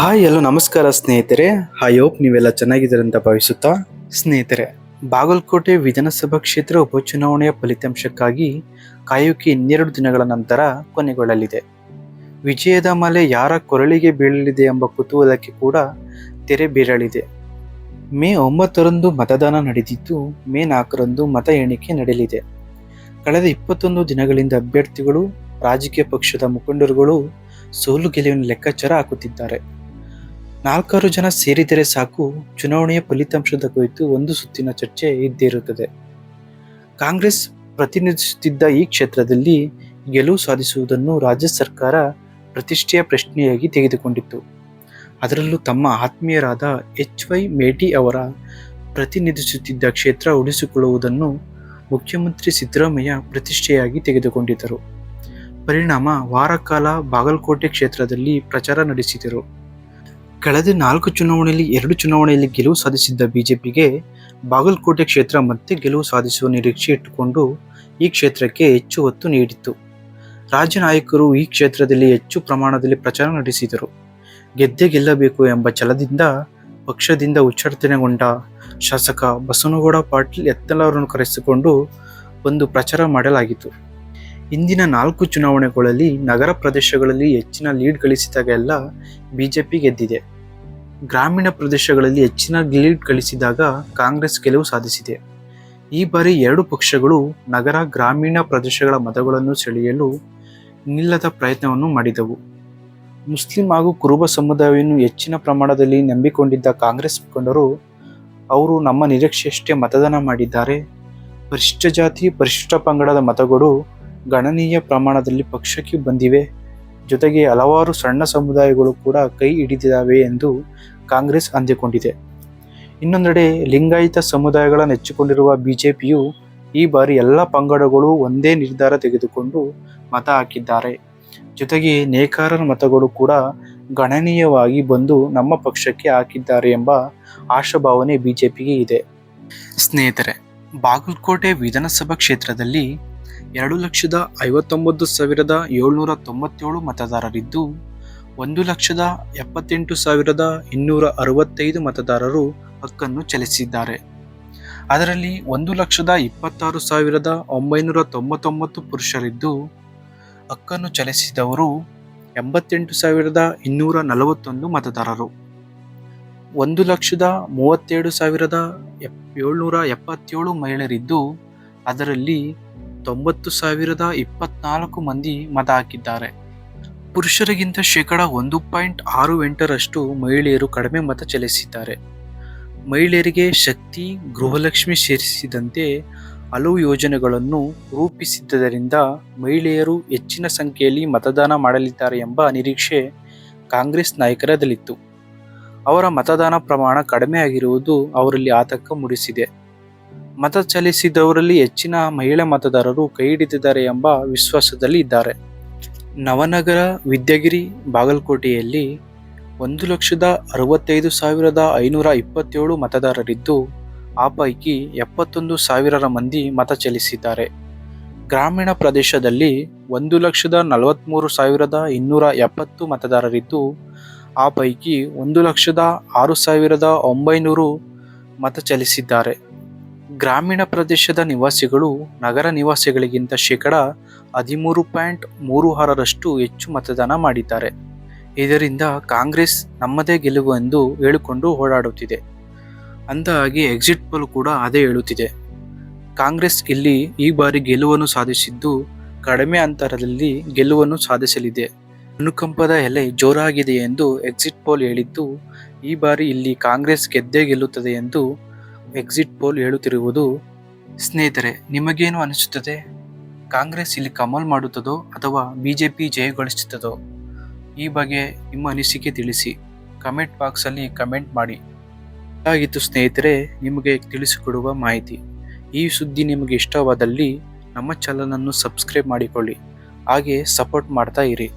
Hi ಎಲ್ಲೋ ನಮಸ್ಕಾರ ಸ್ನೇಹಿತರೆ. Hope ನೀವೆಲ್ಲ ಚೆನ್ನಾಗಿದ್ದೀರ ಅಂತ ಭಾವಿಸುತ್ತಾ ಸ್ನೇಹಿತರೆ, ಬಾಗಲಕೋಟೆ ವಿಧಾನಸಭಾ ಕ್ಷೇತ್ರ ಉಪಚುನಾವಣೆಯ ಫಲಿತಾಂಶಕ್ಕಾಗಿ ಕಾಯುವಿಕೆ 12 ದಿನಗಳ ನಂತರ ಕೊನೆಗೊಳ್ಳಲಿದೆ. ವಿಜಯದ ಮಲೆ ಯಾರ ಕೊರಳಿಗೆ ಬೀಳಲಿದೆ ಎಂಬ ಕುತೂಹಲಕ್ಕೆ ಕೂಡ ತೆರೆ ಬೀಳಲಿದೆ. ಮೇ 9ರಂದು ಮತದಾನ ನಡೆದಿದ್ದು, ಮೇ 4ರಂದು ಮತ ಎಣಿಕೆ ನಡೆಯಲಿದೆ. ಕಳೆದ 21 ದಿನಗಳಿಂದ ಅಭ್ಯರ್ಥಿಗಳು, ರಾಜಕೀಯ ಪಕ್ಷದ ಮುಖಂಡರುಗಳು ಸೋಲು ಗೆಲುವಿನ ಲೆಕ್ಕಾಚಾರ ಹಾಕುತ್ತಿದ್ದಾರೆ. 4 ಜನ ಸೇರಿದರೆ ಸಾಕು, ಚುನಾವಣೆಯ ಫಲಿತಾಂಶದ ಕುರಿತು ಒಂದು ಸುತ್ತಿನ ಚರ್ಚೆ ಇದ್ದೇ ಇರುತ್ತದೆ. ಕಾಂಗ್ರೆಸ್ ಪ್ರತಿನಿಧಿಸುತ್ತಿದ್ದ ಈ ಕ್ಷೇತ್ರದಲ್ಲಿ ಗೆಲುವು ಸಾಧಿಸುವುದನ್ನು ರಾಜ್ಯ ಸರ್ಕಾರ ಪ್ರತಿಷ್ಠೆಯ ಪ್ರಶ್ನೆಯಾಗಿ ತೆಗೆದುಕೊಂಡಿತ್ತು. ಅದರಲ್ಲೂ ತಮ್ಮ ಆತ್ಮೀಯರಾದ HY ಮೇಟಿ ಅವರ ಪ್ರತಿನಿಧಿಸುತ್ತಿದ್ದ ಕ್ಷೇತ್ರ ಉಳಿಸಿಕೊಳ್ಳುವುದನ್ನು ಮುಖ್ಯಮಂತ್ರಿ ಸಿದ್ದರಾಮಯ್ಯ ಪ್ರತಿಷ್ಠೆಯಾಗಿ ತೆಗೆದುಕೊಂಡಿದ್ದರು. ಪರಿಣಾಮ ವಾರ ಕಾಲ ಬಾಗಲಕೋಟೆ ಕ್ಷೇತ್ರದಲ್ಲಿ ಪ್ರಚಾರ ನಡೆಸಿದರು. ಕಳೆದ 4 ಚುನಾವಣೆಯಲ್ಲಿ 2 ಚುನಾವಣೆಯಲ್ಲಿ ಗೆಲುವು ಸಾಧಿಸಿದ್ದ ಬಿಜೆಪಿಗೆ ಬಾಗಲಕೋಟೆ ಕ್ಷೇತ್ರ ಮತ್ತೆ ಗೆಲುವು ಸಾಧಿಸುವ ನಿರೀಕ್ಷೆ ಇಟ್ಟುಕೊಂಡು ಈ ಕ್ಷೇತ್ರಕ್ಕೆ ಹೆಚ್ಚು ಒತ್ತು ನೀಡಿತ್ತು. ರಾಜ್ಯ ನಾಯಕರು ಈ ಕ್ಷೇತ್ರದಲ್ಲಿ ಹೆಚ್ಚು ಪ್ರಮಾಣದಲ್ಲಿ ಪ್ರಚಾರ ನಡೆಸಿದರು. ಗೆದ್ದೇ ಗೆಲ್ಲಬೇಕು ಎಂಬ ಛಲದಿಂದ ಪಕ್ಷದಿಂದ ಉಚ್ಚಾಟನೆಗೊಂಡ ಶಾಸಕ ಬಸನಗೌಡ ಪಾಟೀಲ್ ಯತ್ನಾಳ್ ಕರೆಸಿಕೊಂಡು ಒಂದು ಪ್ರಚಾರ ಮಾಡಲಾಗಿತ್ತು. ಇಂದಿನ 4 ಚುನಾವಣೆಗಳಲ್ಲಿ ನಗರ ಪ್ರದೇಶಗಳಲ್ಲಿ ಹೆಚ್ಚಿನ ಲೀಡ್ ಗಳಿಸಿದಾಗೆಲ್ಲ ಬಿಜೆಪಿ ಗೆದ್ದಿದೆ. ಗ್ರಾಮೀಣ ಪ್ರದೇಶಗಳಲ್ಲಿ ಹೆಚ್ಚಿನ ಲೀಡ್ ಗಳಿಸಿದಾಗ ಕಾಂಗ್ರೆಸ್ ಗೆಲುವು ಸಾಧಿಸಿದೆ. ಈ ಬಾರಿ 2 ಪಕ್ಷಗಳು ನಗರ ಗ್ರಾಮೀಣ ಪ್ರದೇಶಗಳ ಮತಗಳನ್ನು ಸೆಳೆಯಲು ನಿಲ್ಲದ ಪ್ರಯತ್ನವನ್ನು ಮಾಡಿದವು. ಮುಸ್ಲಿಂ ಹಾಗೂ ಕುರುಬ ಸಮುದಾಯವನ್ನು ಹೆಚ್ಚಿನ ಪ್ರಮಾಣದಲ್ಲಿ ನಂಬಿಕೊಂಡಿದ್ದ ಕಾಂಗ್ರೆಸ್ ಮುಖಂಡರು, ಅವರು ನಮ್ಮ ನಿರೀಕ್ಷೆಯಷ್ಟೇ ಮತದಾನ ಮಾಡಿದ್ದಾರೆ, ಪರಿಶಿಷ್ಟ ಜಾತಿ ಪರಿಶಿಷ್ಟ ಪಂಗಡದ ಮತಗಳು ಗಣನೀಯ ಪ್ರಮಾಣದಲ್ಲಿ ಪಕ್ಷಕ್ಕೆ ಬಂದಿವೆ, ಜೊತೆಗೆ ಹಲವಾರು ಸಣ್ಣ ಸಮುದಾಯಗಳು ಕೂಡ ಕೈ ಹಿಡಿದಿದ್ದಾವೆ ಎಂದು ಕಾಂಗ್ರೆಸ್ ಅಂದುಕೊಂಡಿದೆ. ಇನ್ನೊಂದೆಡೆ ಲಿಂಗಾಯತ ಸಮುದಾಯಗಳ ನೆಚ್ಚಿಕೊಂಡಿರುವ ಬಿಜೆಪಿಯು ಈ ಬಾರಿ ಎಲ್ಲ ಪಂಗಡಗಳು ಒಂದೇ ನಿರ್ಧಾರ ತೆಗೆದುಕೊಂಡು ಮತ ಹಾಕಿದ್ದಾರೆ. ಜೊತೆಗೆ ನೇಕಾರರ ಮತಗಳು ಕೂಡ ಗಣನೀಯವಾಗಿ ಬಂದು ನಮ್ಮ ಪಕ್ಷಕ್ಕೆ ಹಾಕಿದ್ದಾರೆ ಎಂಬ ಆಶಾಭಾವನೆ ಬಿಜೆಪಿಗೆ ಇದೆ. ಸ್ನೇಹಿತರೆ, ಬಾಗಲಕೋಟೆ ವಿಧಾನಸಭಾ ಕ್ಷೇತ್ರದಲ್ಲಿ 2,59,797 ಮತದಾರರಿದ್ದು, 1,78,265 ಮತದಾರರು ಹಕ್ಕನ್ನು ಚಲಾಯಿಸಿದ್ದಾರೆ. ಅದರಲ್ಲಿ 1,26,999 ಪುರುಷರಿದ್ದು, ಹಕ್ಕನ್ನು ಚಲಾಯಿಸಿದವರು 88,241 ಮತದಾರರು. 1,37,777 ಮಹಿಳೆಯರಿದ್ದು, ಅದರಲ್ಲಿ 90,024 ಮಂದಿ ಮತ ಹಾಕಿದ್ದಾರೆ. ಪುರುಷರಿಗಿಂತ ಶೇಕಡ 1.68ರಷ್ಟು ಮಹಿಳೆಯರು ಕಡಿಮೆ ಮತ ಚಲಾಯಿಸಿದ್ದಾರೆ. ಮಹಿಳೆಯರಿಗೆ ಶಕ್ತಿ, ಗೃಹಲಕ್ಷ್ಮಿ ಸೇರಿಸಿದಂತೆ ಹಲವು ಯೋಜನೆಗಳನ್ನು ರೂಪಿಸಿದ್ದರಿಂದ ಮಹಿಳೆಯರು ಹೆಚ್ಚಿನ ಸಂಖ್ಯೆಯಲ್ಲಿ ಮತದಾನ ಮಾಡಲಿದ್ದಾರೆ ಎಂಬ ನಿರೀಕ್ಷೆ ಕಾಂಗ್ರೆಸ್ ನಾಯಕರಲ್ಲಿತ್ತು. ಅವರ ಮತದಾನ ಪ್ರಮಾಣ ಕಡಿಮೆ ಆಗಿರುವುದು ಅವರಲ್ಲಿ ಆತಂಕ ಮೂಡಿಸಿದೆ. ಮತ ಚಲಾಯಿಸಿದವರಲ್ಲಿ ಹೆಚ್ಚಿನ ಮಹಿಳಾ ಮತದಾರರು ಕೈ ಹಿಡಿದಿದ್ದಾರೆ ಎಂಬ ವಿಶ್ವಾಸದಲ್ಲಿ ಇದ್ದಾರೆ. ನವನಗರ, ವಿದ್ಯಾಗಿರಿ, ಬಾಗಲಕೋಟೆಯಲ್ಲಿ 1,65,527 ಮತದಾರರಿದ್ದು, ಆ ಪೈಕಿ 71,000 ಮಂದಿ ಮತ ಚಲಾಯಿಸಿದ್ದಾರೆ. ಗ್ರಾಮೀಣ ಪ್ರದೇಶದಲ್ಲಿ 1,43,270 ಮತದಾರರಿದ್ದು, ಆ ಪೈಕಿ 1,06,900 ಮತ ಚಲಾಯಿಸಿದ್ದಾರೆ. ಗ್ರಾಮೀಣ ಪ್ರದೇಶದ ನಿವಾಸಿಗಳು ನಗರ ನಿವಾಸಿಗಳಿಗಿಂತ ಶೇಕಡ 13.36ರಷ್ಟು ಹೆಚ್ಚು ಮತದಾನ ಮಾಡಿದ್ದಾರೆ. ಇದರಿಂದ ಕಾಂಗ್ರೆಸ್ ನಮ್ಮದೇ ಗೆಲುವು ಎಂದು ಹೇಳಿಕೊಂಡು ಓಡಾಡುತ್ತಿದೆ. ಅಂದಹಾಗೆ ಎಕ್ಸಿಟ್ ಪೋಲ್ ಕೂಡ ಅದೇ ಹೇಳುತ್ತಿದೆ. ಕಾಂಗ್ರೆಸ್ ಇಲ್ಲಿ ಈ ಬಾರಿ ಗೆಲುವನ್ನು ಸಾಧಿಸಿದ್ದು, ಕಡಿಮೆ ಅಂತರದಲ್ಲಿ ಗೆಲುವನ್ನು ಸಾಧಿಸಲಿದೆ. ಅನುಕಂಪದ ಎಲೆ ಜೋರಾಗಿದೆ ಎಂದು ಎಕ್ಸಿಟ್ ಪೋಲ್ ಹೇಳಿದ್ದು, ಈ ಬಾರಿ ಇಲ್ಲಿ ಕಾಂಗ್ರೆಸ್ ಗೆದ್ದೇ ಗೆಲ್ಲುತ್ತದೆ ಎಂದು ಎಕ್ಸಿಟ್ ಪೋಲ್ ಹೇಳುತ್ತಿರುವುದು. ಸ್ನೇಹಿತರೆ, ನಿಮಗೇನು ಅನಿಸುತ್ತದೆ? ಕಾಂಗ್ರೆಸ್ ಇಲ್ಲಿ ಕಮಲ್ ಮಾಡುತ್ತದೋ ಅಥವಾ ಬಿಜೆಪಿ ಜಯಗಳಿಸುತ್ತದೋ? ಈ ಬಗ್ಗೆ ನಿಮ್ಮ ಅನಿಸಿಕೆ ತಿಳಿಸಿ, ಕಮೆಂಟ್ ಬಾಕ್ಸಲ್ಲಿ ಕಮೆಂಟ್ ಮಾಡಿ. ಇದಾಗಿತ್ತು ಸ್ನೇಹಿತರೆ ನಿಮಗೆ ತಿಳಿಸಿಕೊಡುವ ಮಾಹಿತಿ. ಈ ಸುದ್ದಿ ನಿಮಗೆ ಇಷ್ಟವಾದಲ್ಲಿ ನಮ್ಮ ಚಾನಲನ್ನು ಸಬ್ಸ್ಕ್ರೈಬ್ ಮಾಡಿಕೊಳ್ಳಿ, ಹಾಗೆ ಸಪೋರ್ಟ್ ಮಾಡ್ತಾ ಇರಿ.